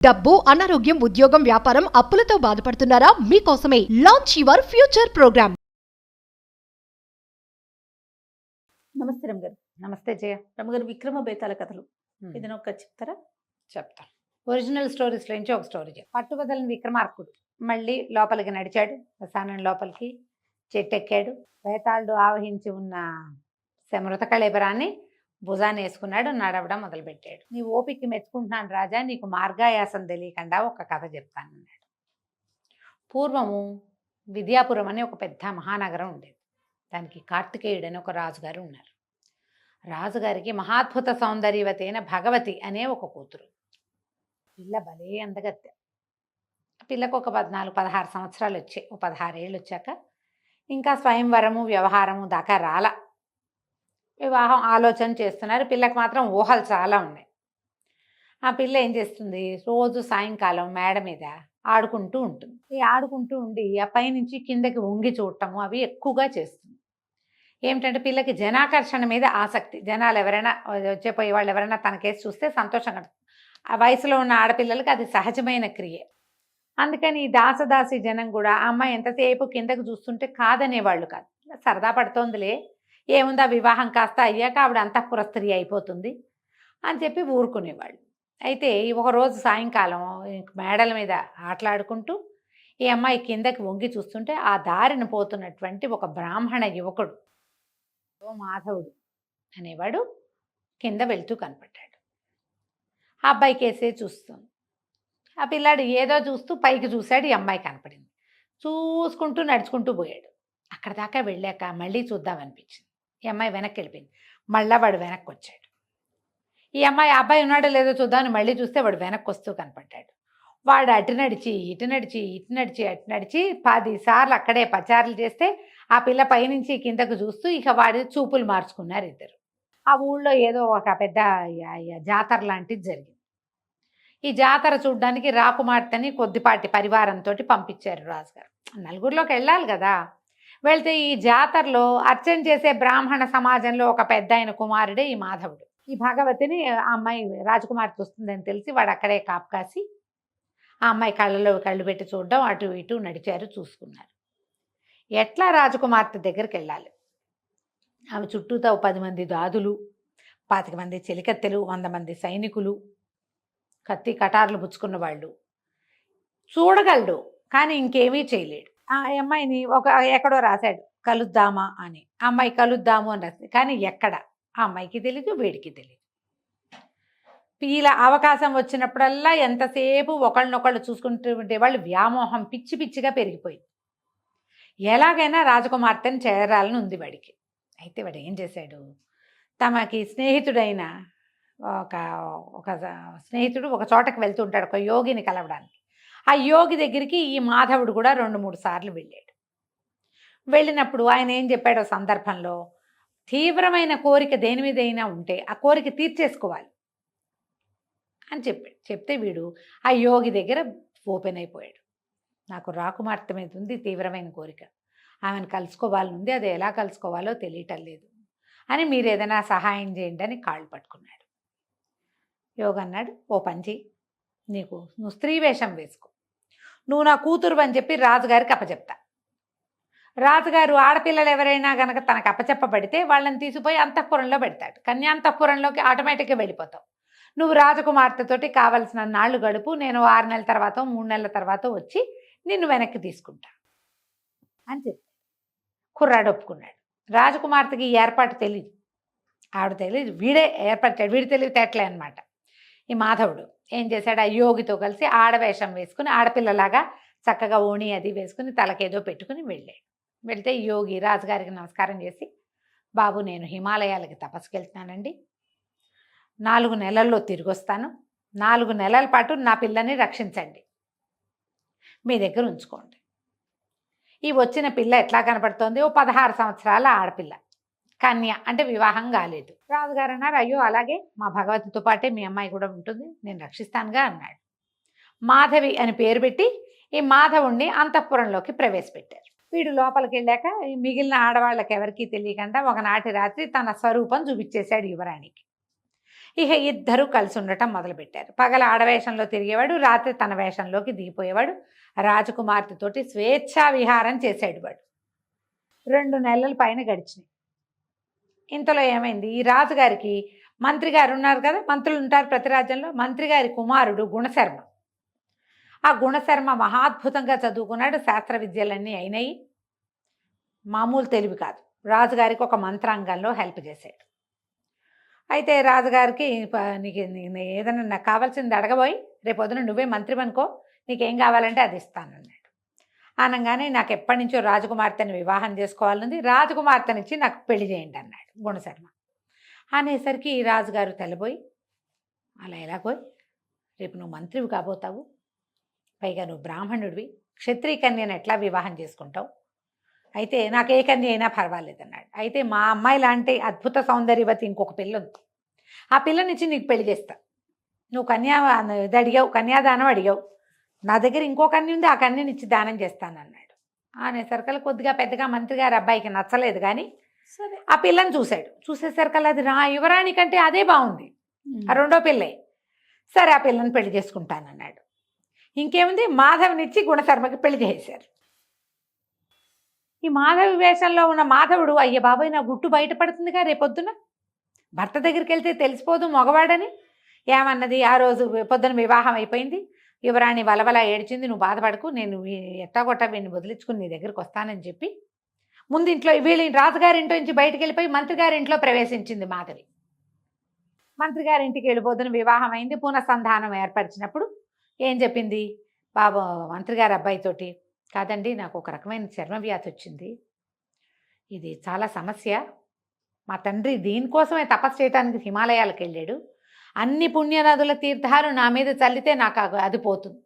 డబ్బు, అనారోగ్యం, ఉద్యోగం, వ్యాపారం, అప్పులతో బాధపడుతున్నారా? మీకోసమే లాంచ్ యువర్ ఫ్యూచర్ ప్రోగ్రామ్. నమస్తే రమగారు. నమస్తే జయ. రమగారు, విక్రమ బేతాళ కథలు ఏదైనా ఒక చెప్తారా? చెప్తా. ఒరిజినల్ స్టోరీస్లో నుంచి ఒక స్టోరీ చెప్తా. పట్టుబదలని విక్రమార్కుడు మళ్ళీ లోపలికి నడిచాడు. శ్మశానం లోపలికి చెట్టెక్కాడు. బేతాళుడు ఆవహించి ఉన్న మృత కళేబరాన్ని భుజాన్ని వేసుకున్నాడు. నడవడం మొదలుపెట్టాడు. నీ ఓపిక మెచ్చుకుంటున్నాను రాజా, నీకు మార్గాయాసం తెలియకుండా ఒక కథ చెప్తాను అన్నాడు. పూర్వము విద్యాపురం అనే ఒక పెద్ద మహానగరం ఉండేది. దానికి కార్తికేయుడు అని ఒక రాజుగారు ఉన్నారు. రాజుగారికి మహాద్భుత సౌందర్యవతి అయిన భగవతి అనే ఒక కూతురు. పిల్ల భలే అందగత్తె. పిల్లకు ఒక 14-16 సంవత్సరాలు వచ్చాయి. ఒక 16 ఏళ్ళు వచ్చాక ఇంకా స్వయంవరము వ్యవహారము దాకా రాల. వివాహం ఆలోచన చేస్తున్నారు. పిల్లకు మాత్రం ఊహలు చాలా ఉన్నాయి. ఆ పిల్ల ఏం చేస్తుంది, రోజు సాయంకాలం మేడ మీద ఆడుకుంటూ ఉంటుంది. ఈ ఆడుకుంటూ ఉండి ఆ పైనుంచి కిందకి వంగి చూడటము అవి ఎక్కువగా చేస్తుంది. ఏమిటంటే పిల్లకి జనాకర్షణ మీద ఆసక్తి. జనాలు ఎవరైనా వచ్చేపోయే వాళ్ళు ఎవరైనా తనకేసి చూస్తే సంతోషంగా. ఆ వయసులో ఉన్న ఆడపిల్లలకి అది సహజమైన క్రియ. అందుకని ఈ దాసదాసి జనం కూడా ఆ అమ్మాయి ఎంతసేపు కిందకి చూస్తుంటే కాదనేవాళ్ళు కాదు. సరదా పడుతోందిలే, ఏముందా వివాహం కాస్త అయ్యాక ఆవిడ అంతఃపుర స్త్రీ అయిపోతుంది అని చెప్పి ఊరుకునేవాళ్ళు. అయితే ఒకరోజు సాయంకాలం మేడల మీద ఆటలాడుకుంటూ ఈ అమ్మాయి కిందకి వంగి చూస్తుంటే ఆ దారిని పోతున్నటువంటి ఒక బ్రాహ్మణ యువకుడు మాధవుడు అనేవాడు కింద వెళ్తూ కనపడ్డాడు. ఆ అబ్బాయి కేసే చూస్తుంది. ఆ పిల్లాడు ఏదో చూస్తూ పైకి చూశాడు. ఈ అమ్మాయి కనపడింది. చూసుకుంటూ నడుచుకుంటూ పోయాడు. అక్కడ దాకా వెళ్ళాక మళ్ళీ చూద్దామనిపించింది. ఈ అమ్మాయి వెనక్కి వెళ్ళిపోయింది. మళ్ళీ వాడు వెనక్కి వచ్చాడు. ఈ అమ్మాయి అబ్బాయి ఉన్నాడో లేదో చూద్దామని మళ్ళీ చూస్తే వాడు వెనక్కి వస్తూ కనపడ్డాడు. వాడు అటు నడిచి ఇటు నడిచి ఇటు నడిచి అటు నడిచి 10 సార్లు అక్కడే పచారులు చేస్తే ఆ పిల్ల పైనుంచి కిందకు చూస్తూ ఇక వాడి చూపులు మార్చుకున్నారు ఇద్దరు. ఆ ఊళ్ళో ఏదో ఒక పెద్ద జాతర లాంటిది జరిగింది. ఈ జాతర చూడ్డానికి రాకుమార్తెని కొద్దిపాటి పరివారంతో పంపించారు రాజుగారు. నలుగురిలోకి వెళ్ళాలి కదా. వెళ్తే ఈ జాతరలో అర్చన చేసే బ్రాహ్మణ సమాజంలో ఒక పెద్ద ఆయన కుమారుడే ఈ మాధవుడు. ఈ భగవతిని ఆ అమ్మాయి రాజకుమార్తె వస్తుందని తెలిసి వాడు అక్కడే కాపు కాసి ఆ అమ్మాయి కళ్ళలో కళ్ళు పెట్టి చూడడం, అటు ఇటు నడిచారు, చూసుకున్నారు. ఎట్లా రాజకుమార్తె దగ్గరికి వెళ్ళాలి. ఆమె చుట్టూతో 10 మంది దాదులు, 25 మంది చెలికత్తెలు, 100 మంది సైనికులు, కత్తి కటార్లు పుచ్చుకున్న వాళ్ళు. చూడగలడు కానీ ఇంకేమీ చేయలేడు. ఆ అమ్మాయిని ఎక్కడో రాశాడు కలుద్దామా అని. ఆ అమ్మాయి కలుద్దాము అని రాసింది. కానీ ఎక్కడ ఆ అమ్మాయికి తెలియదు, వీడికి తెలియదు. ఇలా అవకాశం వచ్చినప్పుడల్లా ఎంతసేపు ఒకళ్ళనొకళ్ళు చూసుకుంటూ ఉండేవాళ్ళు. వ్యామోహం పిచ్చి పిచ్చిగా పెరిగిపోయింది. ఎలాగైనా రాజకుమార్తెని చేరాలని ఉంది వాడికి. అయితే వాడు ఏం చేశాడు, తమకి స్నేహితుడైన ఒక స్నేహితుడు ఒక చోటకి వెళ్తూ ఉంటాడు, ఒక యోగిని కలవడానికి. ఆ యోగి దగ్గరికి ఈ మాధవుడు కూడా 2-3 సార్లు వెళ్ళాడు. వెళ్ళినప్పుడు ఆయన ఏం చెప్పాడో సందర్భంలో, తీవ్రమైన కోరిక దేని మీదైనా ఉంటే ఆ కోరిక తీర్చేసుకోవాలి అని చెప్పాడు. చెప్తే వీడు ఆ యోగి దగ్గర ఓపెన్ అయిపోయాడు. నాకు రాకుమార్తె మీద ఉంది తీవ్రమైన కోరిక, ఆమెను కలుసుకోవాలని ఉంది, అది ఎలా కలుసుకోవాలో తెలియటం లేదు అని మీరు ఏదైనా సహాయం చేయండి అని కాళ్ళు పట్టుకున్నాడు. యోగి అన్నాడు, ఓ పంచి, నువ్వు స్త్రీ వేషం వేసుకో, నువ్వు నా కూతురు అని చెప్పి రాజుగారికి అప్పచెప్తా. రాజుగారు ఆడపిల్లలు ఎవరైనా కనుక తనకు అప్పచెప్పబడితే వాళ్ళని తీసిపోయి అంతఃపురంలో పెడతాడు. కన్యాంతఃపురంలోకి ఆటోమేటిక్గా వెళ్ళిపోతావు. నువ్వు రాజకుమార్తెతోటి కావలసిన నాళ్ళు గడుపు, నేను 6 నెలల తర్వాత 3 నెలల తర్వాత వచ్చి నిన్ను వెనక్కి తీసుకుంటా అని చెప్పి కుర్రాడు ఒప్పుకున్నాడు. రాజకుమార్తెకి ఈ ఏర్పాటు తెలియదు, ఆవిడ తెలియదు, వీడే ఏర్పడ్డాడు. వీడి తెలివితేటలే అనమాట. ఈ మాధవుడు ఏం చేశాడు, ఆ యోగితో కలిసి ఆడవేషం వేసుకుని ఆడపిల్లలాగా చక్కగా ఓణి అది వేసుకుని తలకేదో పెట్టుకుని వెళ్ళాడు. వెళ్తే యోగి రాజుగారికి నమస్కారం చేసి, బాబు నేను హిమాలయాలకి తపస్సుకి వెళ్తున్నానండి, 4 నెలల్లో తిరిగి వస్తాను, 4 నెలల పాటు నా పిల్లని రక్షించండి, మీ దగ్గర ఉంచుకోండి. ఈ వచ్చిన పిల్ల ఎట్లా కనపడుతోంది, ఓ 16 సంవత్సరాల ఆడపిల్ల, కన్య, అంటే వివాహం కాలేదు. రాజుగారు అన్నారు, అయ్యో అలాగే మా భగవతితో పాటే మీ అమ్మాయి కూడా ఉంటుంది, నేను రక్షిస్తానుగా అన్నాడు. మాధవి అని పేరు పెట్టి ఈ మాధవుణ్ణి అంతఃపురంలోకి ప్రవేశపెట్టారు. వీడు లోపలికి వెళ్ళాక ఈ మిగిలిన ఆడవాళ్ళకి ఎవరికీ తెలియకుండా ఒకనాటి రాత్రి తన స్వరూపం చూపించేశాడు యువరాణికి. ఇక ఇద్దరూ కలిసి ఉండటం మొదలుపెట్టారు. పగల ఆడవేషంలో తిరిగేవాడు, రాత్రి తన వేషంలోకి దిగిపోయేవాడు. రాజకుమార్తెతోటి స్వేచ్ఛా విహారం చేసేడు వాడు. 2 నెలల పైన గడిచినాయి. ఇంతలో ఏమైంది, ఈ రాజుగారికి మంత్రి గారు ఉన్నారు కదా, మంత్రులు ఉంటారు ప్రతి రాజ్యంలో. మంత్రి గారి కుమారుడు గుణశర్మ. ఆ గుణశర్మ మహాద్భుతంగా చదువుకున్నాడు, శాస్త్ర విద్యలన్నీ అయినాయి. మామూలు తెలివి కాదు. రాజుగారికి ఒక మంత్రాంగంలో హెల్ప్ చేశాడు. అయితే రాజుగారికి నీకు ఏదైనా నాకు కావాల్సింది అడగబోయి, రేపొద్దున నువ్వే మంత్రి అనుకో, నీకేం కావాలంటే అది ఇస్తానన్నాడు. అనగానే నాకు ఎప్పటి నుంచో రాజకుమార్తెని వివాహం చేసుకోవాలనుంది, రాజకుమార్తెనిచ్చి నాకు పెళ్లి చేయండి అన్నాడు గుణశర్మ. అనేసరికి రాజుగారు తెల్లబోయి, అలా ఎలాగోయ్, రేపు నువ్వు మంత్రివి కాబోతావు, పైగా నువ్వు బ్రాహ్మణుడివి, క్షత్రియ కన్యను ఎట్లా వివాహం చేసుకుంటావు, అయితే నాకు ఏ కన్య అయినా పర్వాలేదన్నాడు. అయితే మా అమ్మాయి లాంటి అద్భుత సౌందర్యవతి ఇంకొక పిల్ల ఉంది, ఆ పిల్లనిచ్చి నీకు పెళ్లి చేస్తా, నువ్వు ఇది అడిగావు, కన్యాదానం అడిగావు, నా దగ్గర ఇంకో కన్య ఉంది, ఆ కన్యనిచ్చి దానం చేస్తానన్నాడు. అనేసరికల్లా కొద్దిగా పెద్దగా మంత్రి గారి అబ్బాయికి నచ్చలేదు, కానీ సరే ఆ పిల్లని చూసేసరికల్లా అది యువరాణి కంటే అదే బాగుంది, ఆ రెండో పిల్లే. సరే ఆ పిల్లని పెళ్లి చేసుకుంటానన్నాడు. ఇంకేముంది, మాధవినిచ్చి గుణశర్మకి పెళ్లి చేశారు. ఈ మాధవి వేషంలో ఉన్న మాధవుడు, అయ్య బాబాయ్ నా గుట్టు బయటపడుతుందిగా రేపొద్దున, భర్త దగ్గరికి వెళ్తే తెలిసిపోదు మగవాడని. ఏమన్నది, ఆ రోజు పొద్దున వివాహం అయిపోయింది, యువరాణి వలవల ఏడ్చింది, నువ్వు బాధపడకు, నేను ఎట్టాగొట్టా వీడిని వదిలించుకుని నీ దగ్గరికి వస్తానని చెప్పి ముందు ఇంట్లో వీళ్ళ రాజుగారింట్లో నుంచి బయటికి వెళ్ళిపోయి మంత్రి గారింట్లో ప్రవేశించింది మాధవి. మంత్రి గారింటికి వెళ్ళిపోతున్న వివాహం అయింది. పునఃసంధానం ఏర్పరిచినప్పుడు ఏం చెప్పింది, బాబు మంత్రి గారి అబ్బాయితోటి, కాదండి నాకు ఒక రకమైన చర్మ వ్యాధి వచ్చింది, ఇది చాలా సమస్య, మా తండ్రి దీనికోసమే తపస్సు చేయడానికి హిమాలయాలకు వెళ్ళాడు, అన్ని పుణ్యనదుల తీర్థాలు నా మీద చల్లితే నాకు అది పోతుంది,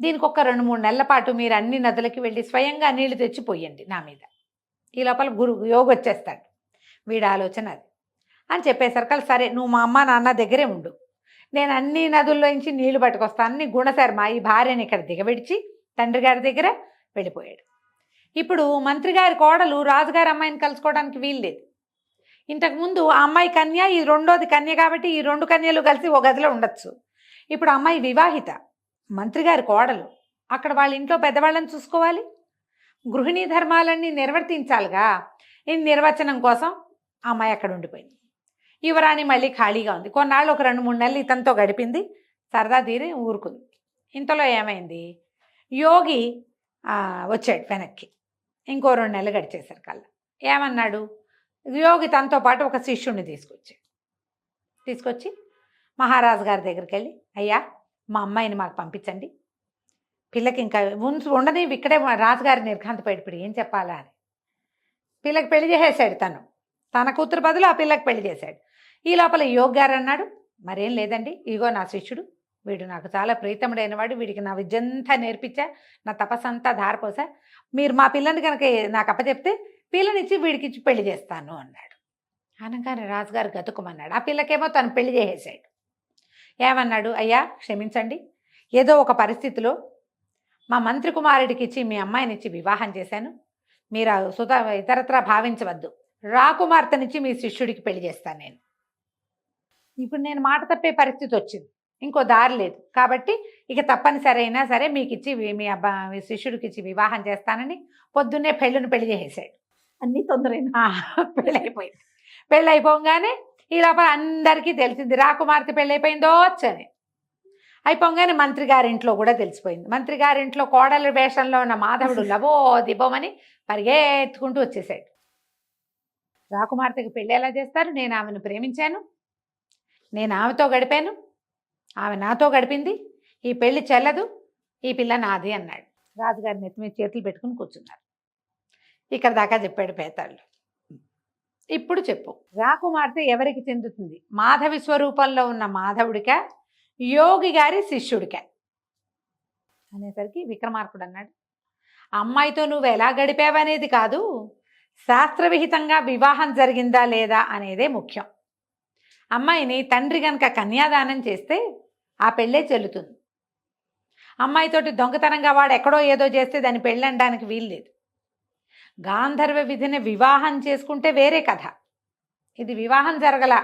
దీనికి ఒక 2-3 నెలల పాటు మీరు అన్ని నదులకి వెళ్ళి స్వయంగా నీళ్లు తెచ్చిపోయండి నా మీద, ఈ లోపల యోగి వచ్చేస్తాడు, వీడి ఆలోచన అది అని చెప్పేసరికి, సరే నువ్వు మా అమ్మ నాన్న దగ్గరే ఉండు, నేను అన్ని నదుల్లో నుంచి నీళ్లు పట్టుకొస్తానని గుణశర్మ ఈ భార్యని ఇక్కడ దిగబెడిచి తండ్రి గారి దగ్గర వెళ్ళిపోయాడు. ఇప్పుడు మంత్రి గారి కోడలు రాజుగారి అమ్మాయిని కలుసుకోవడానికి వీల్లేదు. ఇంతకుముందు ఆ అమ్మాయి కన్య, ఈ రెండోది కన్య, కాబట్టి ఈ 2 కన్యలు కలిసి ఒక గదిలో ఉండొచ్చు. ఇప్పుడు అమ్మాయి వివాహిత, మంత్రి గారి కోడలు, అక్కడ వాళ్ళ ఇంట్లో పెద్దవాళ్ళని చూసుకోవాలి, గృహిణీ ధర్మాలన్నీ నిర్వర్తించాలిగా. ఈ నిర్వచనం కోసం ఆ అమ్మాయి అక్కడ ఉండిపోయింది. యువరాణి మళ్ళీ ఖాళీగా ఉంది. కొన్నాళ్ళు ఒక 2-3 నెలలు ఇతనితో గడిపింది, సరదా తీరి ఊరుకుంది. ఇంతలో ఏమైంది, యోగి వచ్చాడు వెనక్కి. ఇంకో 2 నెలలు గడిచేసరికల్లా ఏమన్నాడు, యోగి తనతో పాటు ఒక శిష్యుడిని తీసుకొచ్చి మహారాజు గారి దగ్గరికి వెళ్ళి, అయ్యా మా అమ్మాయిని మాకు పంపించండి, పిల్లకి ఇంకా ఉండని ఇక్కడే రాజుగారి నిర్ఘాంతపడిపోయి ఏం చెప్పాలా అని పిల్లకి పెళ్లి చేసేసాడు. తన కూతురు బదులు ఆ పిల్లకి పెళ్లి చేశాడు. ఈ లోపల యోగి గారు అన్నాడు, మరేం లేదండి, ఇగో నా శిష్యుడు, వీడు నాకు చాలా ప్రీతముడైన వాడు, వీడికి నా విద్యంతా నేర్పించా, నా తపస్సంతా ధారపోసా, మీరు మా పిల్లని కనుక నాకు అప్పచెప్తే పిల్లనిచ్చి వీడికి ఇచ్చి పెళ్లి చేస్తాను అన్నాడు. అనగానే రాజుగారు గతుకుమన్నాడు. ఆ పిల్లకేమో తను పెళ్లి చేసేసాడు. ఏమన్నాడు, అయ్యా క్షమించండి, ఏదో ఒక పరిస్థితిలో మా మంత్రి కుమారుడికి ఇచ్చి మీ అమ్మాయినిచ్చి వివాహం చేశాను, మీరు ఇతరత్రా భావించవద్దు, రాకుమార్తెనిచ్చి మీ శిష్యుడికి పెళ్లి చేస్తాను నేను. ఇప్పుడు నేను మాట తప్పే పరిస్థితి వచ్చింది, ఇంకో దారి లేదు, కాబట్టి ఇక తప్పనిసరి అయినా సరే మీకు ఇచ్చి మీ శిష్యుడికి ఇచ్చి వివాహం చేస్తానని పొద్దున్నే పెళ్లి చేసేసాడు. అన్ని తొందరైనా పెళ్ళైపోయింది. పెళ్ళైపోగానే ఈ లోపల అందరికీ తెలిసింది రాకుమార్తె పెళ్ళైపోయిందో వచ్చని. అయిపోగానే మంత్రి గారింట్లో కూడా తెలిసిపోయింది. మంత్రి గారింట్లో కోడలి వేషంలో ఉన్న మాధవుడు లబో దిబోమని పరిగెత్తుకుంటూ వచ్చేసాడు. రాకుమార్తెకి పెళ్ళి ఎలా చేస్తారు, నేను ఆమెను ప్రేమించాను, నేను ఆమెతో గడిపాను, ఆమె నాతో గడిపింది, ఈ పెళ్లి చెల్లదు, ఈ పిల్ల నాది అన్నాడు. రాజుగారి నెత్తి మీద చేతులు పెట్టుకుని కూర్చున్నారు. ఇక్కడ దాకా చెప్పాడు పేతాళ్ళు. ఇప్పుడు చెప్పు, రాకుమార్తె ఎవరికి చెందుతుంది, మాధవి స్వరూపంలో ఉన్న మాధవుడికా, యోగి గారి శిష్యుడికా అనేసరికి విక్రమార్కుడు అన్నాడు, అమ్మాయితో నువ్వు ఎలా గడిపావనేది కాదు, శాస్త్రవిహితంగా వివాహం జరిగిందా లేదా అనేదే ముఖ్యం. అమ్మాయిని తండ్రి కనుక కన్యాదానం చేస్తే ఆ పెళ్ళే చెల్లుతుంది. అమ్మాయితోటి దొంగతనంగా వాడు ఎక్కడో ఏదో చేస్తే దాన్ని పెళ్ళనడానికి వీల్లేదు. గాంధర్వ విధిని వివాహం చేసుకుంటే వేరే కథ, ఇది వివాహం జరగల,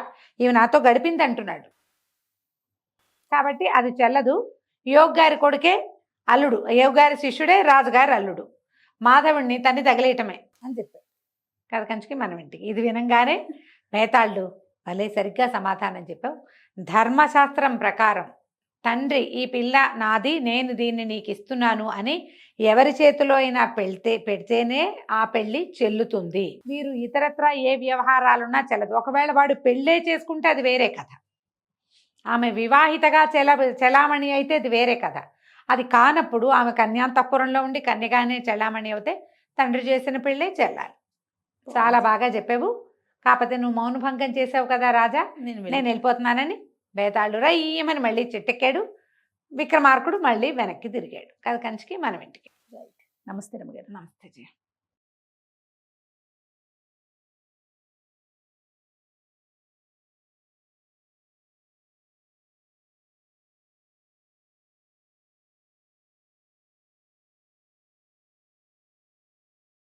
ఈమె నాతో గడిపింది అంటున్నాడు. కాబట్టి అది చెల్లదు. యోగ్ గారి కొడుకే అల్లుడు, యోగ్ గారి శిష్యుడే రాజుగారి అల్లుడు, మాధవుడిని తన్ని తగిలేయటమే అని చెప్పాడు. కథ కంచికి మనం ఇంటికి. ఇది వినంగానే మేతాళ్ళు భలే సరిగ్గా సమాధానం చెప్పావు. ధర్మశాస్త్రం ప్రకారం తండ్రి ఈ పిల్ల నాది, నేను దీన్ని నీకు ఇస్తున్నాను అని ఎవరి చేతిలో అయినా పెడితేనే ఆ పెళ్లి చెల్లుతుంది. వీరు ఇతరత్రా ఏ వ్యవహారాలున్నా చెల్లదు. ఒకవేళ వాడు పెళ్ళే చేసుకుంటే అది వేరే కథ. ఆమె వివాహితగా చెలామణి అయితే అది వేరే కథ. అది కానప్పుడు ఆమె కన్యాంతఃపురంలో ఉండి కన్యగానే చెలామణి అవుతే తండ్రి చేసిన పెళ్ళే చెల్లాలి. చాలా బాగా చెప్పావు. కాకపోతే నువ్వు మౌనభంగం చేసావు కదా రాజా, నేను వెళ్ళిపోతున్నానని బేతాళుడు రయ్యమని మళ్ళీ చెట్టెక్కాడు. విక్రమార్కుడు మళ్ళీ వెనక్కి తిరిగాడు. కథ కంచికి మనం ఇంటికి. నమస్తే రమ్మగారు. నమస్తే జయ.